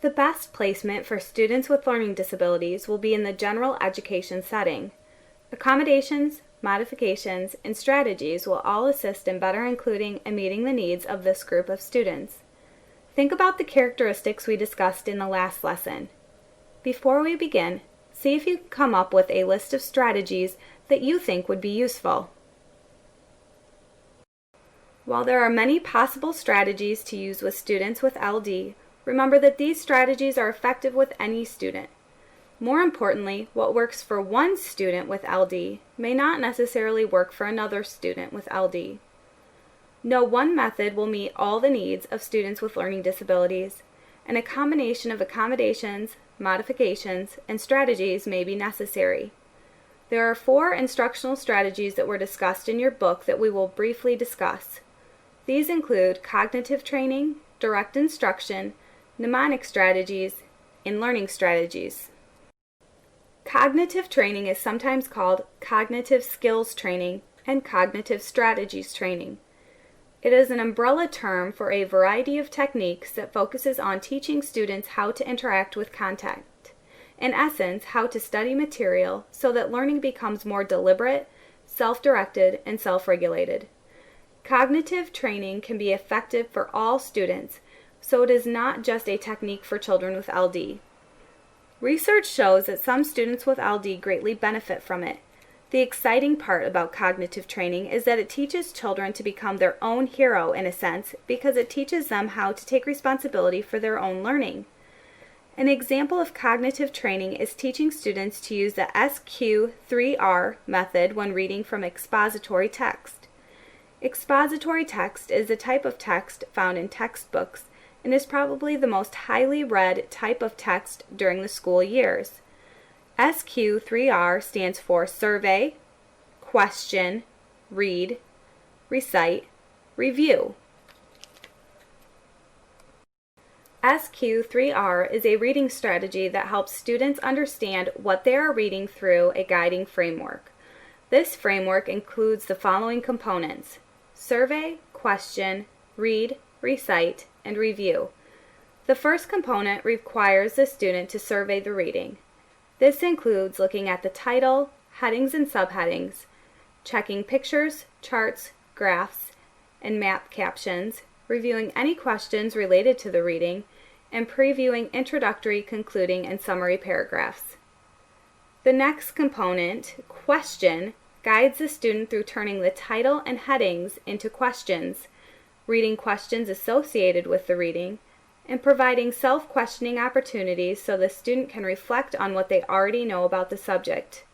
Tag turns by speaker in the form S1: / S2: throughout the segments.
S1: The best placement for students with learning disabilities will be in the general education setting. Accommodations, modifications, and strategies will all assist in better including and meeting the needs of this group of students. Think about the characteristics we discussed in the last lesson. Before we begin, see if you can come up with a list of strategies that you think would be useful. While there are many possible strategies to use with students with LD, remember that these strategies are effective with any student. More importantly, what works for one student with LD may not necessarily work for another student with LD. No one method will meet all the needs of students with learning disabilities, and a combination of accommodations, modifications, and strategies may be necessary. There are 4 instructional strategies that were discussed in your book that we will briefly discuss. These include cognitive training, direct instruction, mnemonic strategies, and learning strategies. Cognitive training is sometimes called cognitive skills training and cognitive strategies training. It is an umbrella term for a variety of techniques that focuses on teaching students how to interact with content. In essence, how to study material so that learning becomes more deliberate, self-directed, and self-regulated. Cognitive training can be effective for all students, so it is not just a technique for children with LD. Research shows that some students with LD greatly benefit from it. The exciting part about cognitive training is that it teaches children to become their own hero in a sense because it teaches them how to take responsibility for their own learning. An example of cognitive training is teaching students to use the SQ3R method when reading from expository text. Expository text is a type of text found in textbooks and is probably the most highly read type of text during the school years. SQ3R stands for survey, question, read, recite, review. SQ3R is a reading strategy that helps students understand what they are reading through a guiding framework. This framework includes the following components: survey, question, read, recite, and review. The first component requires the student to survey the reading. This includes looking at the title, headings and subheadings, checking pictures, charts, graphs, and map captions, reviewing any questions related to the reading, and previewing introductory, concluding, and summary paragraphs. The next component, question, guides the student through turning the title and headings into questions, reading questions associated with the reading, and providing self-questioning opportunities so the student can reflect on what they already know about the subject.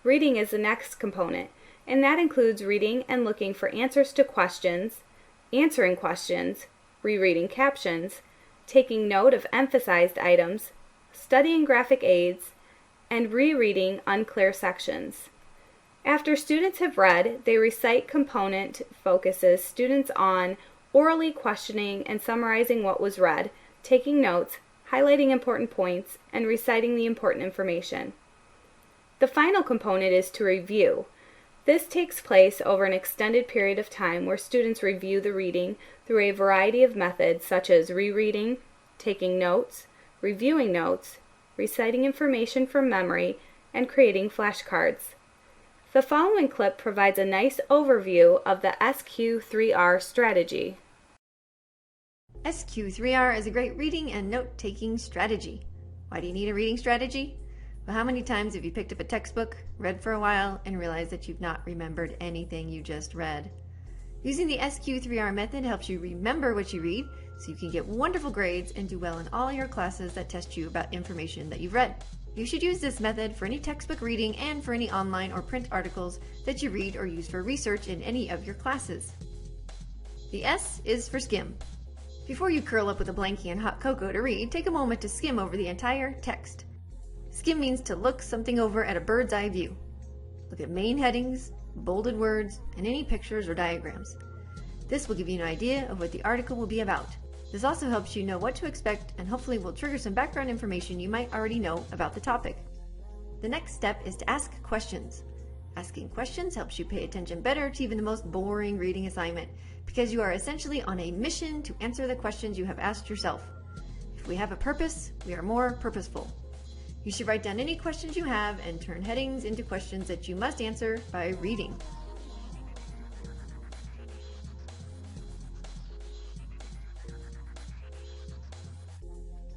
S1: Reading is the next component, and that includes reading and looking for answers to questions, answering questions, rereading captions, taking note of emphasized items, studying graphic aids, and rereading unclear sections. After students have read, the recite component focuses students on orally questioning and summarizing what was read, taking notes, highlighting important points, and reciting the important information. The final component is to review. This takes place over an extended period of time where students review the reading through a variety of methods such as rereading, taking notes, reviewing notes, reciting information from memory, and creating flashcards. The following clip provides a nice overview of the SQ3R strategy.
S2: SQ3R is a great reading and note-taking strategy. Why do you need a reading strategy? Well, how many times have you picked up a textbook, read for a while, and realized that you've not remembered anything you just read? Using the SQ3R method helps you remember what you read so you can get wonderful grades and do well in all your classes that test you about information that you've read. You should use this method for any textbook reading and for any online or print articles that you read or use for research in any of your classes. The S is for skim. Before you curl up with a blankie and hot cocoa to read, take a moment to skim over the entire text. Skim means to look something over at a bird's eye view. Look at main headings, bolded words, and any pictures or diagrams. This will give you an idea of what the article will be about. This also helps you know what to expect and hopefully will trigger some background information you might already know about the topic. The next step is to ask questions. Asking questions helps you pay attention better to even the most boring reading assignment because you are essentially on a mission to answer the questions you have asked yourself. If we have a purpose, we are more purposeful. You should write down any questions you have and turn headings into questions that you must answer by reading.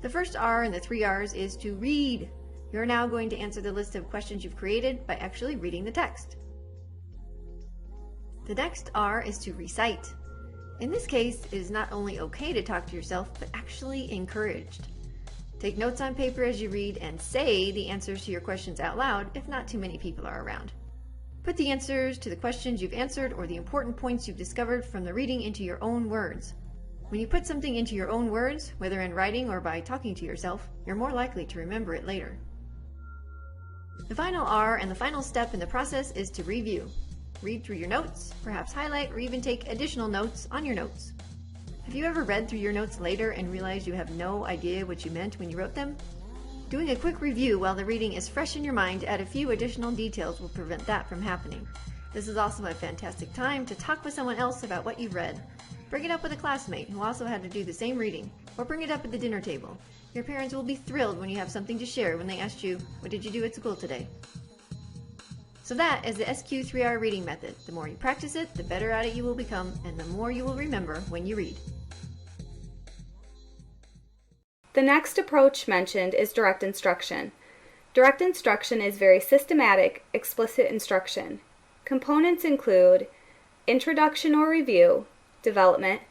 S2: The first R in the 3 R's is to read. You're now going to answer the list of questions you've created by actually reading the text. The next R is to recite. In this case, it is not only okay to talk to yourself, but actually encouraged. Take notes on paper as you read and say the answers to your questions out loud if not too many people are around. Put the answers to the questions you've answered or the important points you've discovered from the reading into your own words. When you put something into your own words, whether in writing or by talking to yourself, you're more likely to remember it later. The final R and the final step in the process is to review. Read through your notes, perhaps highlight or even take additional notes on your notes. Have you ever read through your notes later and realized you have no idea what you meant when you wrote them? Doing a quick review while the reading is fresh in your mind to add a few additional details will prevent that from happening. This is also a fantastic time to talk with someone else about what you've read. Bring it up with a classmate who also had to do the same reading, or bring it up at the dinner table. Your parents will be thrilled when you have something to share when they ask you, "What did you do at school today?" So that is the SQ3R reading method. The more you practice it, the better at it you will become, and the more you will remember when you read.
S1: The next approach mentioned is direct instruction. Direct instruction is very systematic, explicit instruction. Components include introduction or review, development,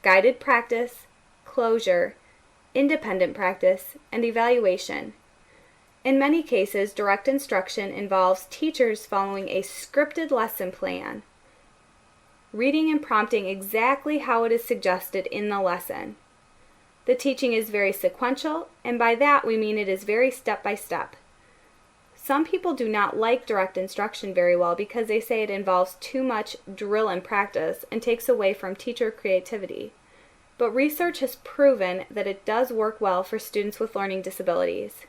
S1: guided practice, closure, independent practice, and evaluation. In many cases, direct instruction involves teachers following a scripted lesson plan, reading and prompting exactly how it is suggested in the lesson. The teaching is very sequential, and by that we mean it is very step-by-step. Some people do not like direct instruction very well because they say it involves too much drill and practice and takes away from teacher creativity. But research has proven that it does work well for students with learning disabilities.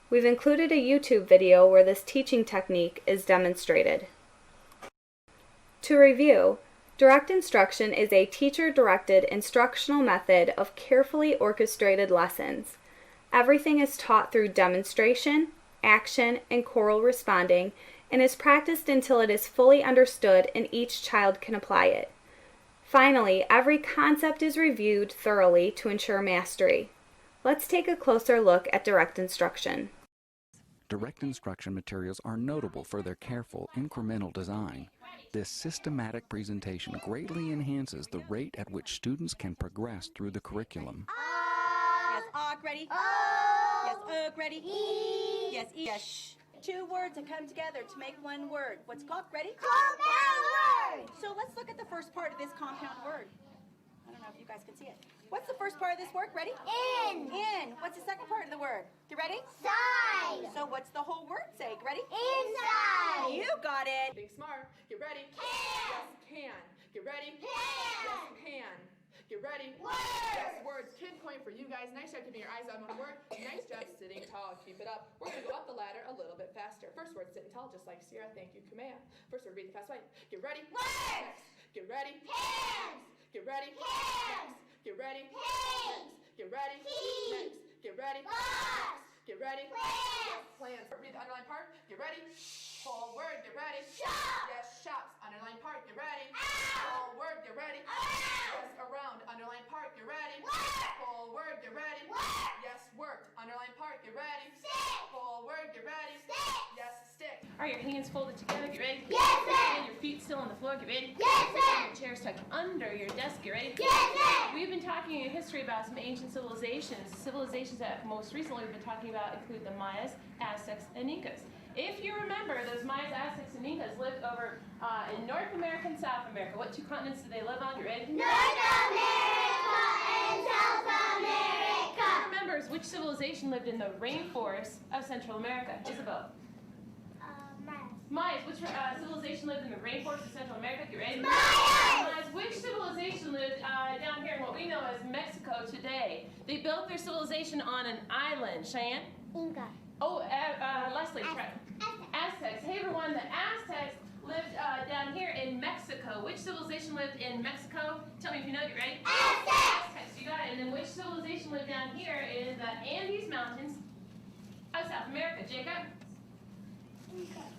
S1: We've included a YouTube video where this teaching technique is demonstrated. To review, direct instruction is a teacher-directed instructional method of carefully orchestrated lessons. Everything is taught through demonstration, action, and choral responding, and is practiced until it is fully understood and each child can apply it. Finally, every concept is reviewed thoroughly to ensure mastery. Let's take a closer look at direct instruction.
S3: Direct instruction materials are notable for their careful, incremental design. This systematic presentation greatly enhances the rate at which students can progress through the curriculum.
S4: Yes, ready? Yes, ready? Yes, yes. Two words that come together to make one word. What's called? Ready?
S5: Compound word!
S4: So let's look at the first part of this compound word. I don't know if you guys can see it. What's the first part of this word? Ready?
S5: In.
S4: In. What's the second part of the word? You ready?
S5: Side.
S4: So what's the whole word say? Ready?
S5: Inside.
S4: You got it.
S6: Being smart. Get ready.
S5: Can.
S6: Yes, can. Get ready.
S5: Can.
S6: Yes, pan. Get ready.
S5: Word.
S6: Yes, words. Kid point for you guys. Nice job keeping your eyes on one word. Nice job sitting tall. Keep it up. We're going to go up the ladder a little bit faster. First word, sitting tall, just like Sierra. Thank you, Kamea. First word, read the fast way. Get ready.
S5: Words.
S6: Get ready.
S5: Hands.
S6: Get ready.
S5: Hands.
S6: Get ready.
S5: Hands.
S6: Get ready.
S5: Keys.
S6: Next. Get ready.
S5: Box.
S6: Get ready.
S5: Plans.
S6: Plans. Read the underlined part. Get ready. Whole word. Get ready.
S5: Shop.
S6: Yes, shops. Underlined part. Get ready.
S5: Out.
S6: Whole word. Get ready.
S5: Around.
S6: Yes, around. Underlined part. Get ready.
S5: Work.
S6: Whole word. Get ready.
S5: Work.
S6: Yes, worked. Underlined part. Get ready.
S5: Stick.
S6: Whole word. Get ready.
S5: Stick.
S6: Yes, stick.
S7: Are your hands folded together? Get ready?
S5: Yes, sir.
S7: And your feet still on the floor? Get ready?
S5: Yes, sir.
S7: Your chair stuck under your desk? Get ready?
S5: Yes, sir.
S7: We've been talking in history about some ancient civilizations. Civilizations that most recently we've been talking about include the Mayas, Aztecs, and Incas. If you remember, those Mayas, Aztecs, and Incas lived over in North America and South America. What two continents did they live on? Get ready?
S5: North America and South America.
S7: Who remembers which civilization lived in the rainforest of Central America? Isabel. Mayas. Which civilization lived in the rainforest of Central America? Get ready?
S5: Mayas.
S7: Which civilization lived down here in what we know as Mexico today? They built their civilization on an island. Cheyenne?
S5: Inca.
S7: Oh, Leslie. Aztecs. Hey everyone, the Aztecs lived down here in Mexico? Which civilization lived in Mexico? Tell me if you know it. You ready?
S5: Aztecs!
S7: Aztecs, you got it. And then which civilization lived down here in the Andes Mountains of South America? Jacob?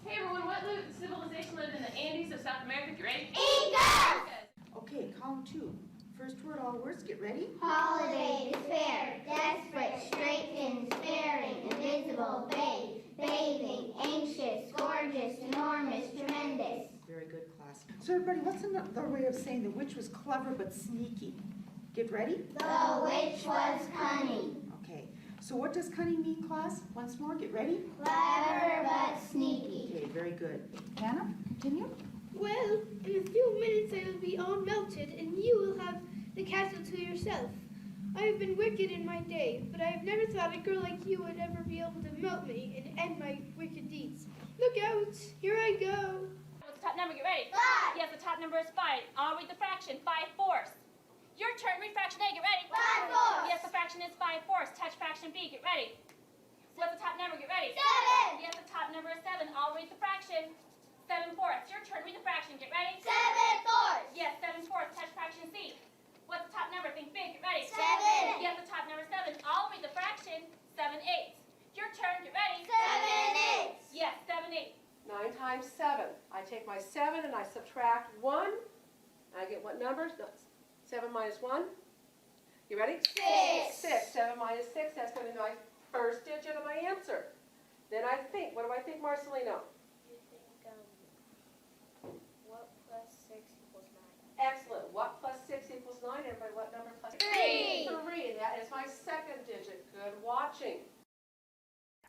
S7: Hey everyone, what civilization lived in the Andes of South America? You ready?
S5: Incas!
S8: Okay, column 2. First word, all words, get ready.
S5: Holiday, despair, desperate, straitened, sparing, invisible, vague, bathing, anxious, gorgeous, enormous, tremendous.
S8: Very good, class. So everybody, what's another way of saying the witch was clever but sneaky? Get ready?
S5: The witch was cunning.
S8: Okay, so what does cunning mean, class? Once more, get ready.
S5: Clever but sneaky.
S8: Okay, very good. Hannah, continue.
S9: Well, in a few minutes I will be all melted, and you will have the castle to yourself. I have been wicked in my day, but I have never thought a girl like you would ever be able to melt me and end my wicked deeds. Look out! Here I go!
S10: What's the top number? Get ready.
S5: 5.
S10: Yes, the top number is 5. I'll read the fraction. 5/4. Your turn. Read fraction A. Get ready.
S5: 5/4.
S10: Yes, the fraction is 5/4. Touch fraction B. Get ready. What's the top number? Get ready.
S5: 7.
S10: Yes, the top number is 7. I'll read the fraction. 7/4. Your turn. Read the fraction. Get ready.
S5: 7/4.
S10: Yes, 7/4. Touch fraction C. What's the top number? Think big. Get ready.
S5: 7.
S10: Yes, the top number is 7. I'll read the fraction. 7/8. Your turn. Get ready.
S5: 7/8.
S10: Yes, 7/8.
S11: 9 times 7. I take my 7 and I subtract 1. I get what numbers? No, 7 minus 1. You ready?
S5: 6.
S11: 6. 7 minus 6. That's going to be my first digit of my answer. Then I think. What do I think, Marcelino?
S10: You think, what plus 6 equals 9?
S11: Excellent. What plus 6 equals 9? Everybody, what number plus
S5: 3?
S11: 3. That is my second digit. Good watching.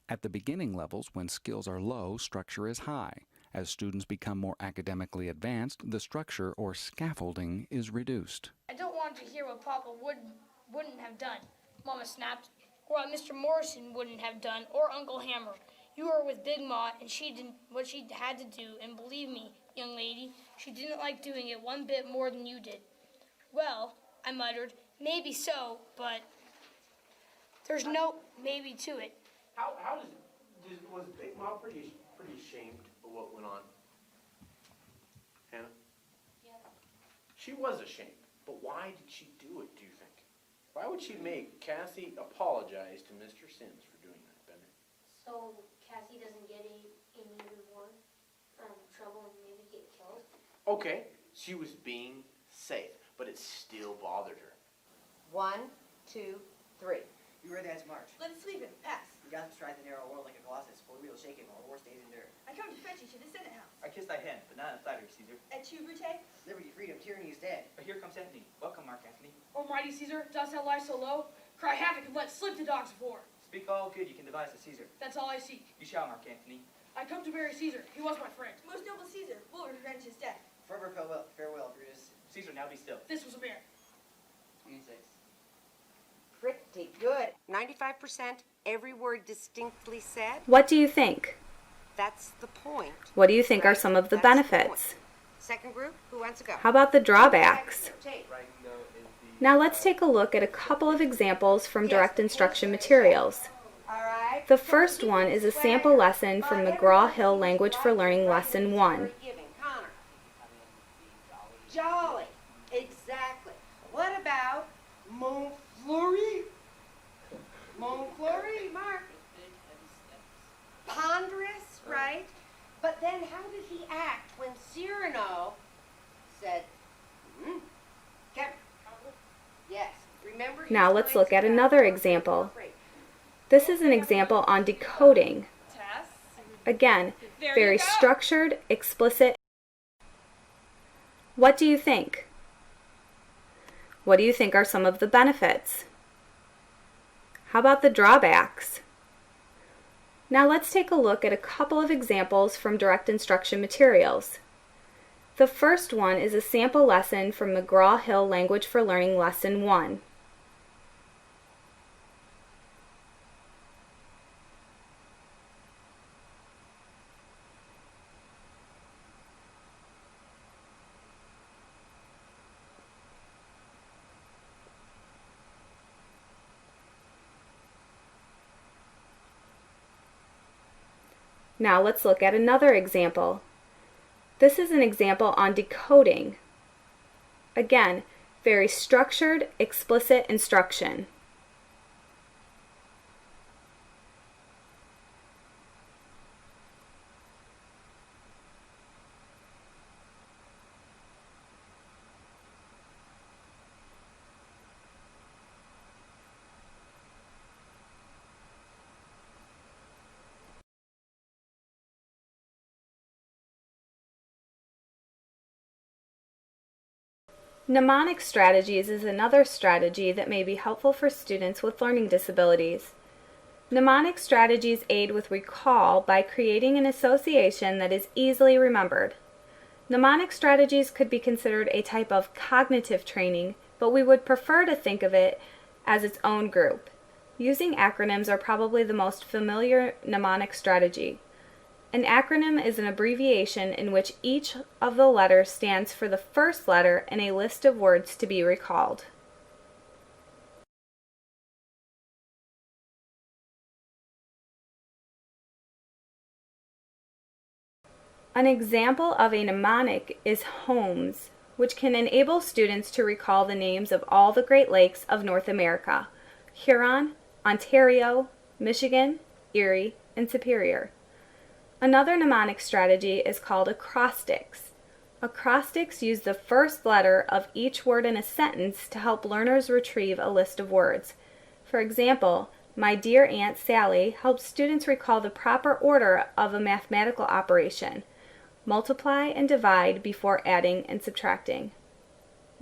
S3: At the beginning levels, when skills are low, structure is high. As students become more academically advanced, the structure or scaffolding is reduced.
S9: I don't want to hear what Papa wouldn't have done, Mama snapped, or what Mr. Morrison wouldn't have done, or Uncle Hammer. You were with Big Ma, and she did what she had to do, and believe me, young lady, she didn't like doing it one bit more than you did. Well, I muttered, maybe so, but there's no maybe to it.
S12: Was Big Ma pretty ashamed of what went on? Hannah?
S10: Yeah.
S12: She was ashamed, but why did she do it, do you think? Why would she make Cassie apologize to Mr. Sims for doing that, Bender?
S10: So Cassie doesn't get any more trouble and maybe get killed?
S12: Okay, she was being safe, but it still bothered her.
S11: 1, 2, 3.
S13: You ready as march.
S4: Let's sleep him. Pass.
S13: You got to stride the narrow world like a colossus, for we will shake it while the war stays in there.
S4: I come to fetch you to the Senate House.
S13: I kiss thy hand, but not in flattery, Caesar.
S4: Et tu, Brute?
S13: Liberty, freedom, tyranny is dead. But here comes Antony. Welcome, Mark Antony.
S9: Almighty Caesar, dost thou lie so low? Cry havoc and let slip the dogs of war.
S13: Speak all good you can devise to Caesar.
S9: That's all I seek.
S13: You shall, Mark Antony.
S9: I come to bury Caesar. He was my friend.
S4: Most noble Caesar, we'll revenge his death.
S13: Forever farewell, Brutus. Caesar, now be still.
S9: This was a bear.
S13: 26.
S11: Pretty good. 95%, every word distinctly said.
S1: What do you think?
S11: That's the point.
S1: What do you think are
S11: Right?
S1: some of the
S11: That's
S1: benefits?
S11: point. Second group, who wants to go?
S1: How about the drawbacks?
S11: Tape.
S1: Now let's take a look at a couple of examples from direct instruction materials.
S11: All right.
S1: The first one is a sample lesson from McGraw-Hill Language for Learning Lesson 1.
S11: Connor. Jolly. Exactly. What about Montfleury? Montfleury, Mark. Ponderous, right? But then how did he act when Cyrano said, Kevin? Yes. Remember?
S1: Now let's look at another example. This is an example on decoding. Again, very structured, explicit. What do you think? What do you think are some of the benefits? How about the drawbacks? Now let's take a look at a couple of examples from direct instruction materials. The first one is a sample lesson from McGraw-Hill Language for Learning Lesson 1. Now let's look at another example. This is an example on decoding. Again, very structured, explicit instruction. Mnemonic strategies is another strategy that may be helpful for students with learning disabilities. Mnemonic strategies aid with recall by creating an association that is easily remembered. Mnemonic strategies could be considered a type of cognitive training, but we would prefer to think of it as its own group. Using acronyms are probably the most familiar mnemonic strategy. An acronym is an abbreviation in which each of the letters stands for the first letter in a list of words to be recalled. An example of a mnemonic is HOMES, which can enable students to recall the names of all the Great Lakes of North America: Huron, Ontario, Michigan, Erie, and Superior. Another mnemonic strategy is called acrostics. Acrostics use the first letter of each word in a sentence to help learners retrieve a list of words. For example, my dear Aunt Sally helps students recall the proper order of a mathematical operation: multiply and divide before adding and subtracting.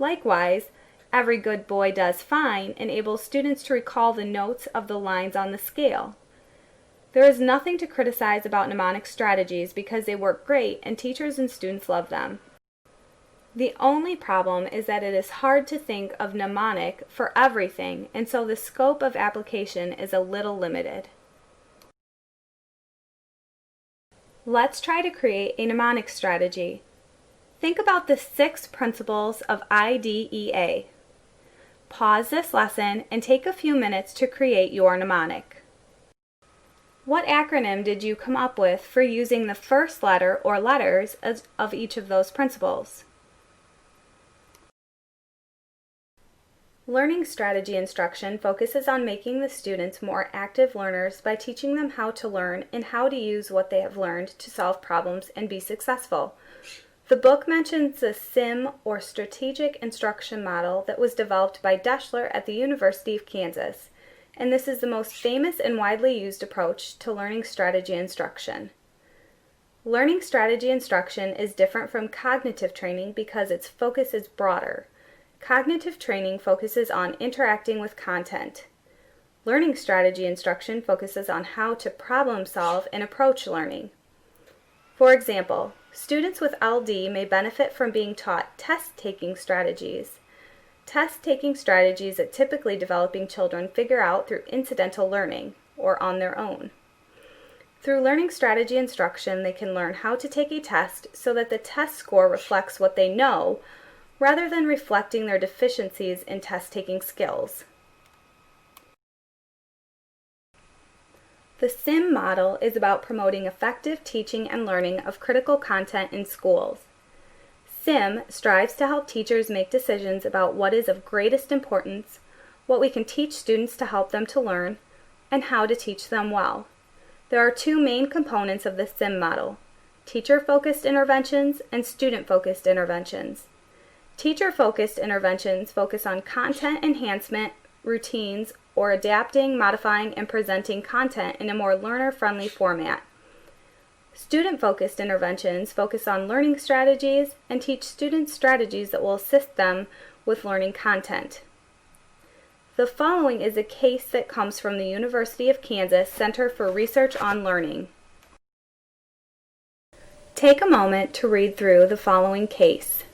S1: Likewise, every good boy does fine enables students to recall the notes of the lines on the scale. There is nothing to criticize about mnemonic strategies because they work great and teachers and students love them. The only problem is that it is hard to think of mnemonic for everything, and so the scope of application is a little limited. Let's try to create a mnemonic strategy. Think about the 6 principles of IDEA. Pause this lesson and take a few minutes to create your mnemonic. What acronym did you come up with for using the first letter or letters of each of those principles? Learning strategy instruction focuses on making the students more active learners by teaching them how to learn and how to use what they have learned to solve problems and be successful. The book mentions the SIM, or Strategic Instruction Model, that was developed by Deschler at the University of Kansas, and this is the most famous and widely used approach to learning strategy instruction. Learning strategy instruction is different from cognitive training because its focus is broader. Cognitive training focuses on interacting with content. Learning strategy instruction focuses on how to problem solve and approach learning. For example, students with LD may benefit from being taught test-taking strategies. Test-taking strategies that typically developing children figure out through incidental learning, or on their own. Through learning strategy instruction, they can learn how to take a test so that the test score reflects what they know, rather than reflecting their deficiencies in test-taking skills. The SIM model is about promoting effective teaching and learning of critical content in schools. SIM strives to help teachers make decisions about what is of greatest importance, what we can teach students to help them to learn, and how to teach them well. There are 2 main components of the SIM model: teacher-focused interventions and student-focused interventions. Teacher-focused interventions focus on content enhancement, routines, or adapting, modifying, and presenting content in a more learner-friendly format. Student-focused interventions focus on learning strategies and teach students strategies that will assist them with learning content. The following is a case that comes from the University of Kansas Center for Research on Learning. Take a moment to read through the following case.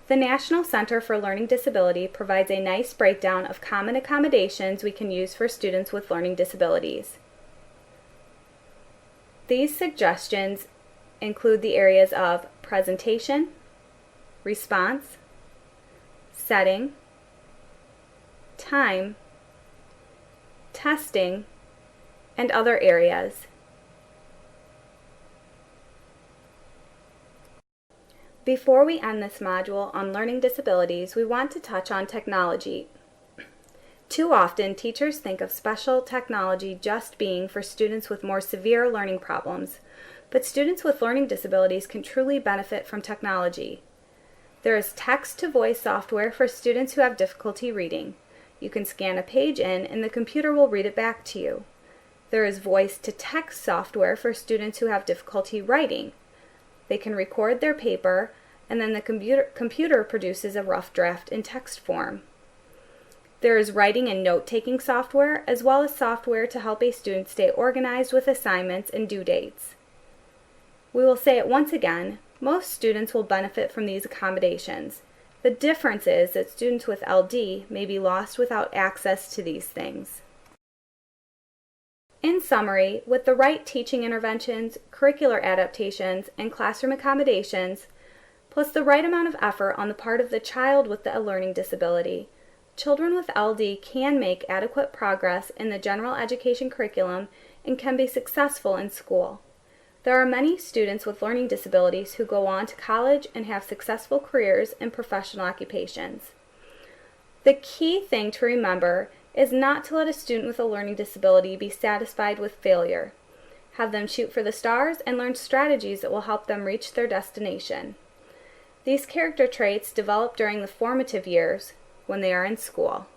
S1: The National Center for Learning Disability provides a nice breakdown of common accommodations we can use for students with learning disabilities. These suggestions include the areas of presentation, response, setting, time, testing, and other areas. Before we end this module on learning disabilities, we want to touch on technology. Too often, teachers think of special technology just being for students with more severe learning problems, but students with learning disabilities can truly benefit from technology. There is text-to-voice software for students who have difficulty reading. You can scan a page in and the computer will read it back to you. There is voice-to-text software for students who have difficulty writing. They can record their paper, and then the computer produces a rough draft in text form. There is writing and note-taking software, as well as software to help a student stay organized with assignments and due dates. We will say it once again, most students will benefit from these accommodations. The difference is that students with LD may be lost without access to these things. In summary, with the right teaching interventions, curricular adaptations, and classroom accommodations, plus the right amount of effort on the part of the child with the learning disability, children with LD can make adequate progress in the general education curriculum and can be successful in school. There are many students with learning disabilities who go on to college and have successful careers in professional occupations. The key thing to remember is not to let a student with a learning disability be satisfied with failure. Have them shoot for the stars and learn strategies that will help them reach their destination. These character traits develop during the formative years when they are in school.